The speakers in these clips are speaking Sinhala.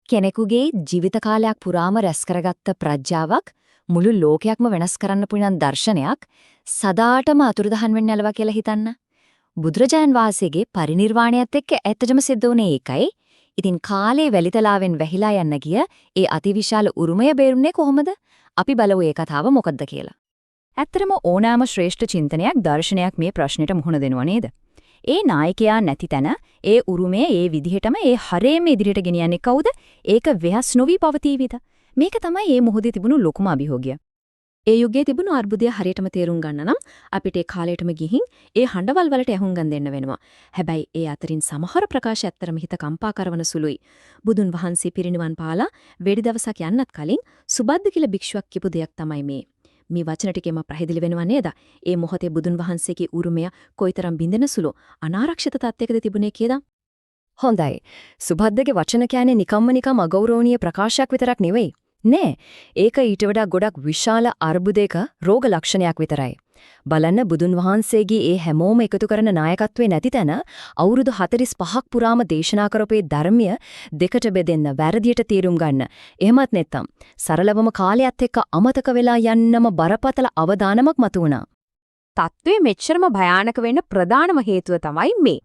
කෙනෙකුගේ ජීවිත කාලයක් පුරාම රැස් කරගත්ත ප්‍රඥාවක් මුළු ලෝකයක්ම වෙනස් කරන්න පුළුවන් දර්ශනයක් සදාටම අතුරුදහන් වෙන්න යනවා කියලා හිතන්න. බුදුරජාන් වහන්සේගේ පරිණිර්වාණයත් එක්ක ඇත්තටම සිද්ධ වුණේ ඒකයි. ඉතින් කාලේ වැලිතලාවෙන් වැහිලා යන්න ගිය ඒ අතිවිශාල උරුමය බේරුන්නේ කොහොමද? අපි බලමු ඒ කතාව මොකක්ද කියලා. ඇත්තටම ඕනෑම ශ්‍රේෂ්ඨ චින්තනයක් දර්ශනයක් මේ ප්‍රශ්නෙට මුහුණ දෙනවා නේද? ඒ නායකයා නැති තැන ඒ උරුමයේ ඒ විදිහටම ඒ හරේම ඉදිරියට ගෙනියන්නේ කවුද? ඒක වෙහස් නොවි පවතීවිද? මේක තමයි මේ මොහොතේ තිබුණු ලොකුම අභියෝගය. ඒ යුගයේ තිබුණු අර්බුදය හරියටම තේරුම් ගන්න නම් අපිට ඒ කාලයටම ගිහින් ඒ හඬවල් වලට ඇහුම්ගන් දෙන්න වෙනවා. හැබැයි ඒ අතරින් සමහර ප්‍රකාශ ඇත්තරම හිත කම්පා කරන සුළුයි. බුදුන් වහන්සේ පිරිනිවන් පාලා වෙඩි දවසක් යන්නත් කලින් සුබද්ද කියලා භික්ෂුවක් කියපු දෙයක් තමයි මේ. මේ වචන ටිකේම ප්‍රහිදිලි වෙනවා නේද? ඒ මොහොතේ බුදුන් වහන්සේගේ උරුමය කොයිතරම් බින්දෙන සුළු අනාරක්ෂිත තත්යකද තිබුණේ කියලා. හොඳයි. සුබද්දගේ වචන කියන්නේ නිකම්ම අගෞරවනීය ප්‍රකාශයක් විතරක් නෙවෙයි. නෑ. ඒක ඊට වඩා ගොඩක් විශාල අර්බුදයක රෝග ලක්ෂණයක් විතරයි. බලන්න බුදුන් වහන්සේගේ ඒ හැමෝම එකතු කරන නායකත්වයේ නැති තැන අවුරුදු 45ක් පුරාම දේශනා කරපේ ධර්මය දෙකට බෙදෙන්න වැරදියට තීරුම් ගන්න. එහෙමත් නැත්නම් සරලවම කාලයත් එක්ක අමතක වෙලා යන්නම බරපතල අවදානමක් මතුවුණා. තත්ත්වයේ මෙච්චරම භයානක වෙන්න ප්‍රධානම හේතුව තමයි මේ.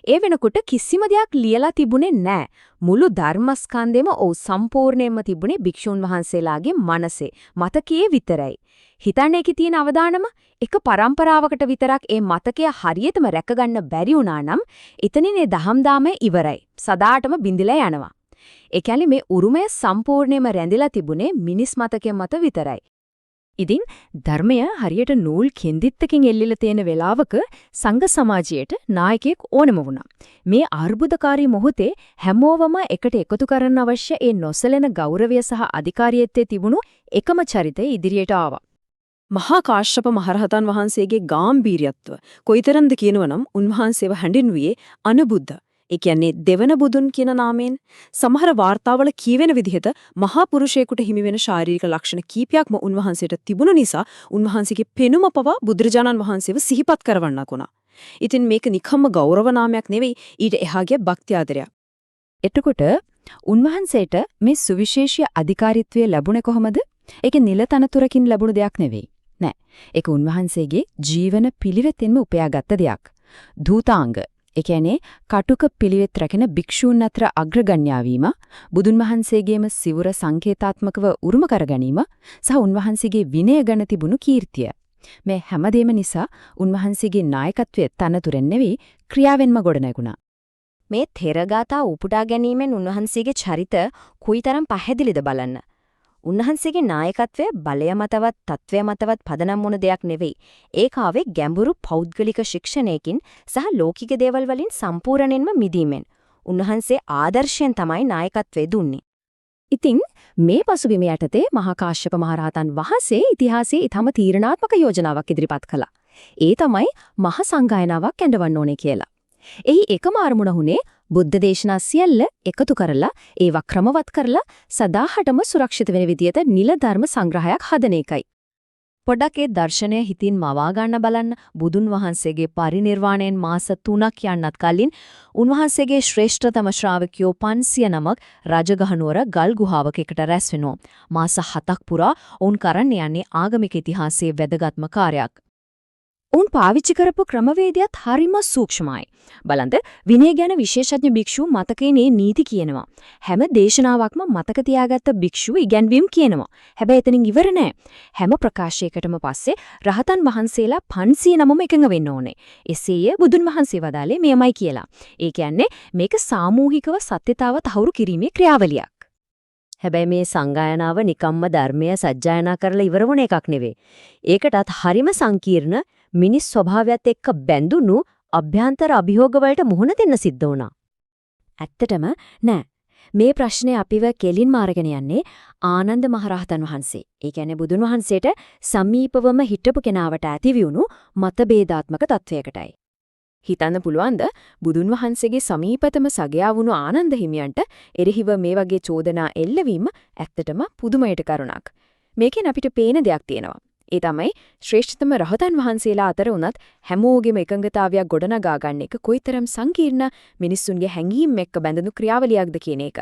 ඒ වෙනකොට කිසිම දෙයක් ලියලා තිබුණේ නැහැ. මුළු ධර්මස්කන්ධෙම සම්පූර්ණයෙන්ම තිබුණේ භික්ෂුන් වහන්සේලාගේ මනසේ, මතකයේ විතරයි. හිතන්නේ ඒකේ තියෙන අවදානම එක පරම්පරාවකට විතරක් ඒ මතකය හරියටම රැකගන්න බැරි වුණා නම් එතනින් ඒ දහම් දාමය ඉවරයි. සදාටම බිඳිලා යනවා. ඒ කියන්නේ මේ උරුමය සම්පූර්ණයෙන්ම රැඳිලා තිබුණේ මිනිස් මතකයේ මත විතරයි. ඉතින් ධර්මය හරියට නූල් කෙන්දිත්තකින් එල්ලිලා තියෙන වෙලාවක සංඝ සමාජයට නායකයෙක් ඕනම වුණා. මේ අර්බුදකාරී මොහොතේ හැමෝවම එකට එකතු කරන්න අවශ්‍ය ඒ නොසලෙන ගෞරවය සහ අධිකාරියත්තේ තිබුණු එකම චරිතය ඉදිරියට ආවා. මහා කාශ්‍යප මහරහතන් වහන්සේගේ ගාම්භීර්යත්ව කොයිතරම්ද කියනවනම් උන්වහන්සේව හැඳින්වුවේ අනුබුද්ධ. ඒ කියන්නේ දෙවන බුදුන් කියන නාමයෙන්. සමහර වාර්තාවල කියවෙන විදිහට මහා පුරුෂයෙකුට හිමි වෙන ශාරීරික ලක්ෂණ කීපයක්ම උන්වහන්සේට තිබුණු නිසා උන්වහන්සේගේ පෙනුම පවා බුදුරජාණන් වහන්සේව සිහිපත් කරවන්නක් වුණා. ඉතින් මේක නිකම්ම ගෞරව නාමයක් නෙවෙයි ඊට එහා ගිය භක්ති ආදරයක්. එතකොට උන්වහන්සේට මේ සුවිශේෂී අධිකාරීත්වය ලැබුණේ කොහොමද? ඒක නිලතනතුරකින් ලැබුණු දෙයක් නෙවෙයි. නෑ. ඒක උන්වහන්සේගේ ජීවන පිළිවෙතින්ම උපයාගත්ත දෙයක්. ධූතාංග ඒ කියන්නේ කටුක පිළිවෙත් රැකෙන භික්ෂූන් අතර අග්‍රගණ්‍යා වීම, බුදුන් වහන්සේගේම සිවුර සංකේතාත්මකව උරුම කර ගැනීම සහ උන්වහන්සේගේ විනය ගැන තිබුණු කීර්තිය. මේ හැමදේම නිසා උන්වහන්සේගේ නායකත්වයේ තනතුරෙන් නෙවෙයි ක්‍රියාවෙන්ම ගොඩනැගුණා. මේ තෙරගාථා උපුටා ගැනීමෙන් උන්වහන්සේගේ චරිත කුයිතරම් පැහැදිලිද බලන්න. උන්වහන්සේගේ නායකත්වය බලය මතවත් තත්වය මතවත් පදනම් වුණ දෙයක් නෙවෙයි. ඒක ආවේ ගැඹුරු පෞද්ගලික ශික්ෂණයකින් සහ ලෞකික දේවල් වලින් සම්පූර්ණයෙන්ම මිදීමෙන්. උන්වහන්සේ ආදර්ශයෙන් තමයි නායකත්වය දුන්නේ. ඉතින් මේ පසුබිම යටතේ මහා කාශ්‍යප මහරහතන් වහන්සේ ඉතිහාසයේ ඊටම තීරණාත්මක යෝජනාවක් ඉදිරිපත් කළා. ඒ තමයි මහා සංගායනාවක් ඇඳවන්න ඕනේ කියලා. එහි එකම අරමුණ වුණේ බුද්ධ දේශනා සියල්ල එකතු කරලා ඒවා ක්‍රමවත් කරලා සදාහටම සුරක්ෂිත වෙන විදියට නිල ධර්ම සංග්‍රහයක් හදන එකයි. පොඩක් ඒ දර්ශනය හිතින් මවා ගන්න බලන්න. බුදුන් වහන්සේගේ පරිණිර්වාණයෙන් මාස 3ක් යන්නත් කලින් උන්වහන්සේගේ ශ්‍රේෂ්ඨතම ශ්‍රාවකයෝ 500 නමක් රජගහනුවර ගල් ගුහාවක එකට රැස් වෙනවා. මාස 7ක් පුරා ඔවුන් කරන්න යන්නේ ආගමික ඉතිහාසයේ වැදගත්ම කාර්යයක්. උන් පාවිච්චි කරපු ක්‍රමවේදයත් හරිම සූක්ෂමයි. බලන්න විනය ගැන විශේෂඥ භික්ෂු මතකයේ නීති කියනවා. හැම දේශනාවක්ම මතක තියාගත්ත භික්ෂු ඉගැන්වීම් කියනවා. හැබැයි එතනින් ඉවර නෑ. හැම ප්‍රකාශයකටම පස්සේ රහතන් වහන්සේලා 500 නමම එකඟ වෙන්න ඕනේ. එසේය බුදුන් වහන්සේ වදාලේ මෙයමයි කියලා. ඒ කියන්නේ මේක සාමූහිකව සත්‍යතාව තහවුරු කිරීමේ ක්‍රියාවලියක්. හැබැයි මේ සංගායනාව නිකම්ම ධර්මය සජ්ජායනා කරලා ඉවර වුණ එකක් නෙවෙයි. ඒකටත් හරිම සංකීර්ණ මිනිස් ස්වභාවයත් එක්ක බැඳුණු අභ්‍යන්තර අභියෝග වලට මුහුණ දෙන්න සිද්ධ වුණා. ඇත්තටම නෑ. මේ ප්‍රශ්නේ අපිව කෙලින්ම අරගෙන යන්නේ ආනන්ද මහරහතන් වහන්සේ. ඒ කියන්නේ බුදුන් වහන්සේට සමීපවම හිටපු කෙනාවට ඇතිවිුණු මතභේදාත්මක තත්වයකටයි. හිතන්න පුළුවන්ද බුදුන් වහන්සේගේ සමීපතම සගයා වුණු ආනන්ද හිමියන්ට එරෙහිව මේ වගේ චෝදනා එල්ලවීම ඇත්තටම පුදුමයට කරුණක්. මේකෙන් අපිට පේන දෙයක් තියෙනවා. ඒ තමයි ශ්‍රේෂ්ඨතම රහතන් වහන්සේලා අතර උනත් හැමෝගෙම එකඟතාවයක් ගොඩනගා ගන්න එක කොයිතරම් සංකීර්ණ මිනිස්සුන්ගේ හැඟීම් එක්ක බැඳුණු ක්‍රියාවලියක්ද කියන එක.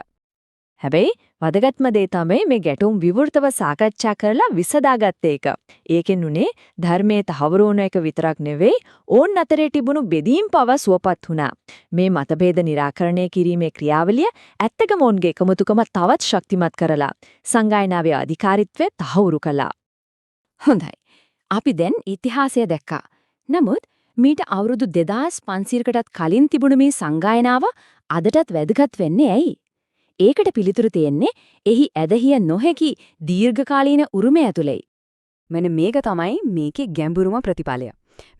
හැබැයි වැදගත්ම දේ තමයි මේ ගැටුම් විවෘතව සාකච්ඡා කරලා විසඳාගත්ත එක. ඒකෙන් උනේ ධර්මයේ තහවුරුන එක විතරක් නෙවෙයි ඕන් අතරේ තිබුණු බෙදීම් පව සුවපත් වුණා. මේ මතභේද निराකරණය කිරීමේ ක්‍රියාවලිය ඇත්තටම ඔවුන්ගේ එකමුතුකම තවත් ශක්තිමත් කරලා සංගායනාවේ අධිකාරීත්වය තහවුරු කළා. හොඳයි. අපි දැන් ඉතිහාසය දැක්කා. නමුත් මීට අවුරුදු 2500කටත් කලින් තිබුණ මේ සංගායනාව අදටත් වැදගත් වෙන්නේ ඇයි? ඒකට පිළිතුරු තියෙන්නේ එහි ඇදහිය නොහැකි දීර්ඝකාලීන උරුමය ඇතුළේ. මෙන්න මේක තමයි මේකේ ගැඹුරුම ප්‍රතිඵලය.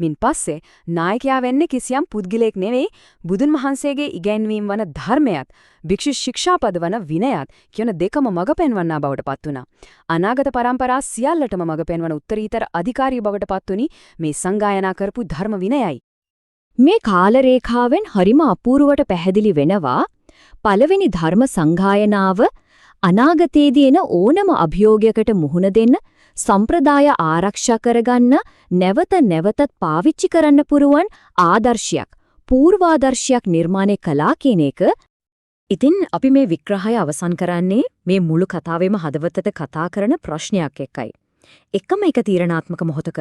මින් පස්සේ නායකයා වෙන්නේ කිසියම් පුද්ගලයෙක් නෙවෙයි බුදුන් වහන්සේගේ ඉගැන්වීම් වන ධර්මයත් භික්ෂු ශික්ෂාපද වන විනයත් කියන දෙකම මඟ පෙන්වන්නා බවට පත් වුණා. අනාගත පරම්පරා සියල්ලටම මඟ පෙන්වන උත්තරීතර අධිකාරී බවට පත් වුණි මේ සංගායනා කරපු ධර්ම විනයයි. මේ කාල රේඛාවෙන් හරිම අපූර්වට පැහැදිලි වෙනවා පළවෙනි ධර්ම සංගායනාව අනාගතයේදී එන ඕනම අභියෝගයකට මුහුණ දෙන්න සම්ප්‍රදාය ආරක්ෂා කරගන්න නැවතත් පාවිච්චි කරන්න පුරුවන් ආදර්ශයක් පූර්වාදර්ශයක් නිර්මාණය කළා කියන එක. ඉතින් අපි මේ විග්‍රහය අවසන් කරන්නේ මේ මුළු කතාවෙම හදවතට කතා කරන ප්‍රශ්නයක් එක්කයි. එකම එක තීරණාත්මක මොහොතක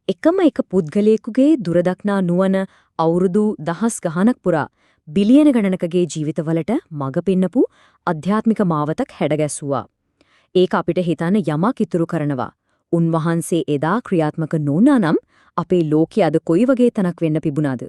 එකම එක පුද්ගලයෙකුගේ දුරදක්නා නුවණ අවුරුදු දහස් ගණනක් පුරා බිලියන ගණනකගේ ජීවිතවලට මඟ පෙන්නපු අධ්‍යාත්මික මාවතක් හැඩගැස්සුවා. ඒක අපිට හිතන්න යමක් ඉතුරු කරනවා. උන්වහන්සේ එදා ක්‍රියාත්මක නොවුනා නම් අපේ ලෝකයේ අද කොයි වගේ තනක් වෙන්න පිබුණාද?